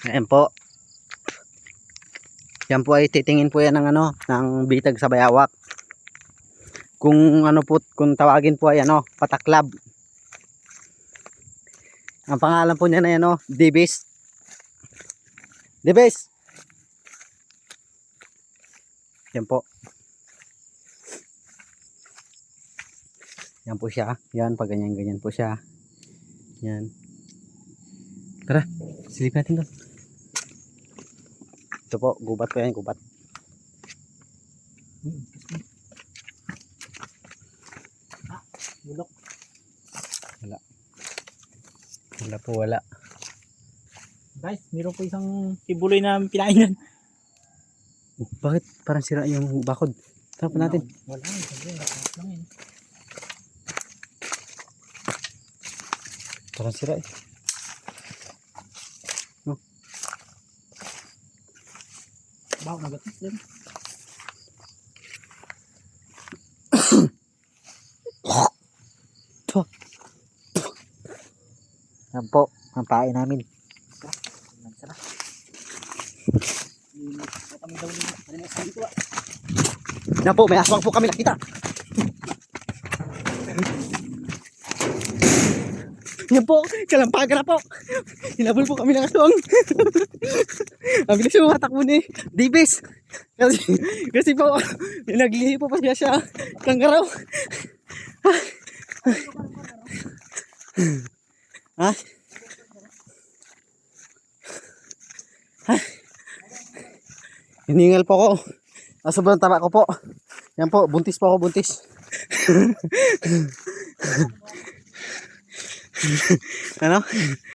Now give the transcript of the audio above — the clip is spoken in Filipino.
Ayan po. Yan po ay titingin po yan ng ano, ng bitag sa bayawak. Kung ano po, kung tawagin po ay ano, pataklab. Ang pangalan po niya na ano, Dibis. Dibis. Yan po. Yan po siya. Yan, pag ganyan-ganyan po siya. Yan. Tara, silip natin doon. Ito po, gubat po yan, gubat. Bulok. Wala. Wala po, wala. Guys, meron po isang kibuloy na pinainan. Oh, bakit parang sira yung bakod? Tara po natin. Wala, sabi, nakakap lang yun. Parang sira eh. Oh. Bawa, nagatis din. Yan po, ang pain namin. Sarap. Kami daw nila. Ano na sa dito ah. Yan po, may aswang po kami nakita. Yan po, kalampagan na po. Hinabol po kami ng aswang. Ang bilis yung matakbo ni Dibis. Kasi po, naglihi po pa siya kanggaraw. Ha? Hiningal po ako. Sobrang taba ko po. Yan po, buntis po ako, buntis. Ano?